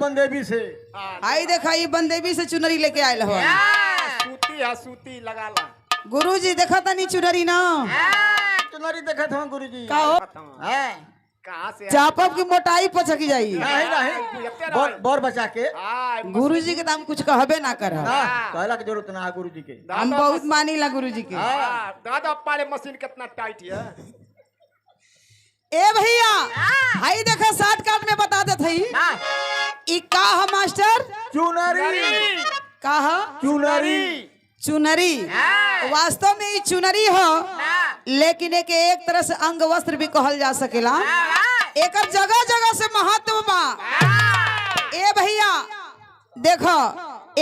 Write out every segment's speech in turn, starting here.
बंदेबी से आई देखा ये बंदेबी से चुनरी लेके आयल हो। सूती है, सूती लगा ला। गुरुजी देखा था नहीं चुनरी ना चुनरी देखा था गुरुजी का हो कहाँ से चापब की मोटाई पचकी जाई नहीं नहीं बोर बचा के गुरुजी के दाम कुछ कहबे ना कर कहला की जरूरत ना है गुरुजी के। हम बहुत मानी ला गुरुजी के। दादा पाले मशीन कितना टाइट है। ए भैया आई देखा शॉर्ट काट में बता दे थई ई का है मास्टर चुनरी का है चुनरी चुनरी वास्तव में ये चुनरी हो लेकिन एक तरह से अंग वस्त्र भी कहल जा सकेला। एक जगह जगह से महत्व बा। ए भैया देखो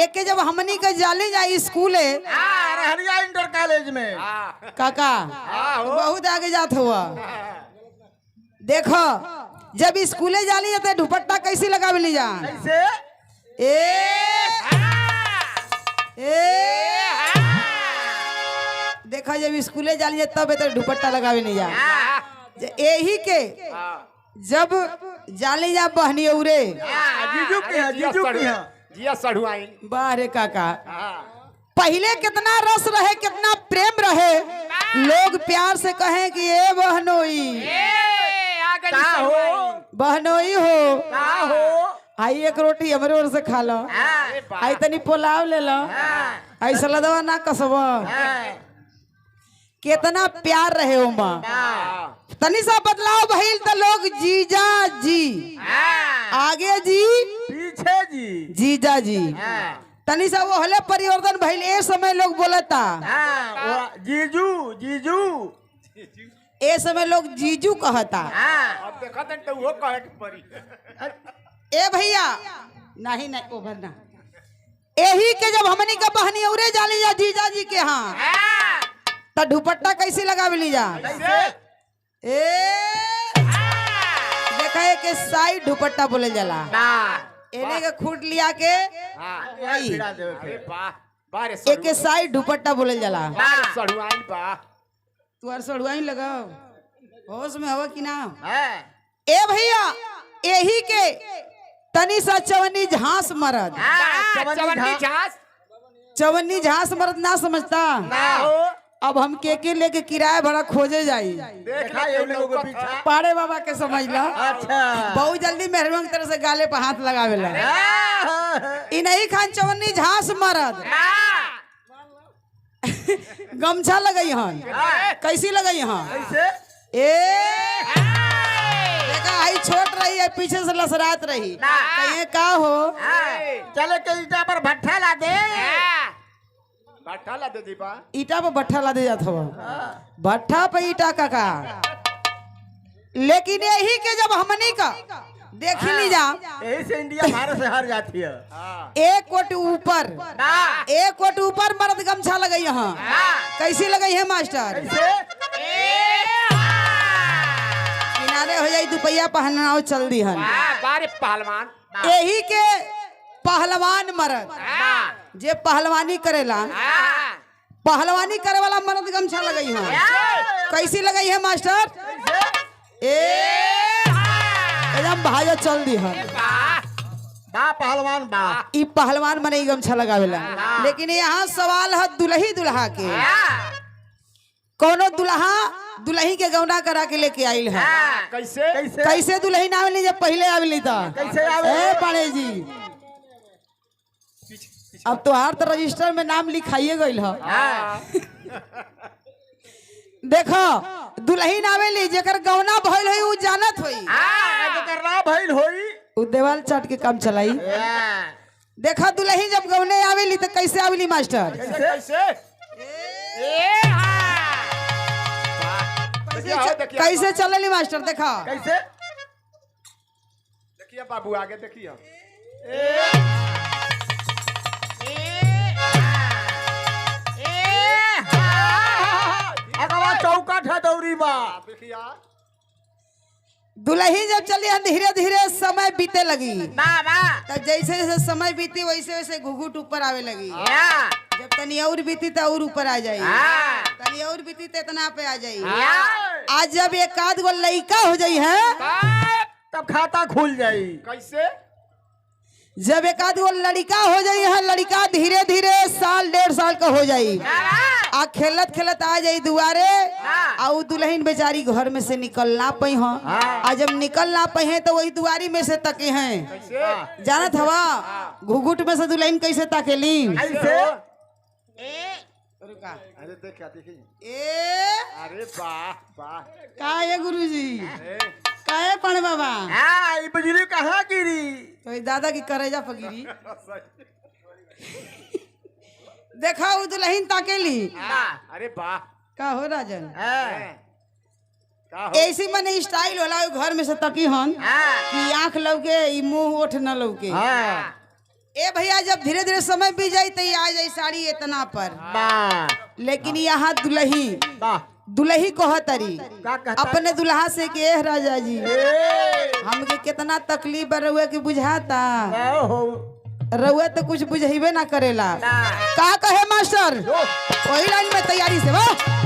एक जब हमनी के जाले जाए स्कूल रहरिया इंटर कॉलेज में काका बहुत आगे जात हुआ। देखो जब स्कूले जाली जाते दुपट्टा कैसी लगावे ली जा कैसे देखा जब स्कूले जाली जाते तब तो दुपट्टा लगावे नहीं जा यही के जब जाली जा बहनी उरे जीजू की है जीजू की है जिया सढ़ुआई बारे काका पहले कितना रस रहे कितना प्रेम रहे लोग प्यार से कहें कि ये बहनोई बहनोई हो आई एक रोटी हमारे ओर से खा लो आई तनी पुलाव ले लो आई सलादवा ना कसबो कितना प्यार रहे उमा तनी सा बदलाव भइल तो लोग जीजा जी आगे जी पीछे जी जीजा जी तनी सा वो हले परिवर्तन भइल ए समय लोग बोलता जीजू जीजू ए समय लोग जीजू कहता। अब देखा तो वो कहे के परी ए भैया नहीं नहीं ओभर ना यही के जब हमनी का बहनी उरे जाली जा जीजा जी के हाँ तो दुपट्टा कैसे लगावे ली जा ए देखा के साइड दुपट्टा बोले जाला एने के खूट लिया के एक के साइड दुपट्टा बोले जाला सढ़ुआई बा तुअर सड़ुआई लगाओ होश में हवा कि ना ए भैया यही के तनी सा चवन्नी झांस मरद चवन्नी झांस मरद ना समझता अब हम के लेके किराया भाड़ा खोजे जाई देखा ये लोगों के पीछे पाड़े बाबा के समझ ला। अच्छा बहुत जल्दी मेहरबान तरह से गाले पे हाथ लगावे ला इ नहीं खान चवन्नी झांस मरद गमछा लगई हन कैसी लगई हन कैसे देखा आई छोट रही है पीछे से लसरात रही कहीं का हो चले के ईटा पर भट्ठा ला दे भट्ठा ला दे दीपा ईटा पे भट्ठा ला दे जात हो भट्ठा पे ईटा काका लेकिन यही के जब हमनी का देखी नहीं जा यही से इंडिया भारत से हार जाती है। एक कोट ऊपर मर्द गमछा लगई यहाँ कैसी लगई है मास्टर किनारे हो जाई दुपहिया पहनाओ चल दी हन पहलवान यही के पहलवान मर्द जे पहलवानी करेला पहलवानी करे वाला मर्द गमछा लगई है कैसी लगई है मास्टर एकदम भाजा चल दी है बा पहलवान बा ई पहलवान मने गमछा लगावेला। लेकिन यहाँ सवाल है दुल्ही दुल्हा के कोनो दुल्हा दुल्ही के गौना करा के लेके आइल है कैसे कैसे दुल्ही ना आवेली जब पहले आवेली था कैसे आवे पाणे जी अब तो हर तो रजिस्टर में नाम लिखाइए गई है देखो दुल्हीन आवेली जेकर गौना भइल होई उ जानत होई जेकर ना भइल होई उ देवाल चाट के काम चलाई। देखा दुल्ही जब गौने आवेली तो कैसे आवेली मास्टर कैसे चलेली मास्टर देखा कैसे देखिए बाबू आगे देखिए चौकट है दौरी बा देखिया दुल्ही जब चली धीरे धीरे समय बीते लगी तब जैसे जैसे समय बीती वैसे वैसे घुघुट ऊपर आवे लगी जब तनी और बीती तो और ऊपर आ जाई तनी और बीती तो इतना पे आ जाई आज जब एक आध गो लड़का हो जाई है तब खाता खुल जाई। कैसे? जब एक आध गो लड़का हो जाई है, लड़का धीरे धीरे साल 1.5 साल का हो जाई, आ खेलत खेलत आ जाई दुआरे, आ उ दुल्हन बेचारी घर में से निकल ना पई हो, आ जब निकल ना पई है तो वही दुआरी में से तके हैं। जानत हवा घुघुट में से दुल्हन कैसे ताकेली? कैसे? अरे देख क्या देखी। अरे वाह वाह। का ये गुरुजी? काहे पण बाबा? हाँ, ये बिजली कहाँ गिरी? तो ये दादा की करेजा पगिरी। देखा उ दुल्हन ताकेली। अरे वाह। का हो राजन? का हो? ऐसी मने स्टाइल होला उ घर में से तकी हन कि आंख लौके ई मुंह ओठ न लौके। ए भैया जब धीरे धीरे समय बीत जाई त आ जाई साड़ी इतना पर, लेकिन यहाँ दुल्ही कहतरी अपने दुल्हा से के राजा जी हमके कितना तकलीफ रहुए कि बुझाता, रहुए तो कुछ बुझेबे ना करेला। का कहे मास्टर? वही लाइन में तैयारी से वाह।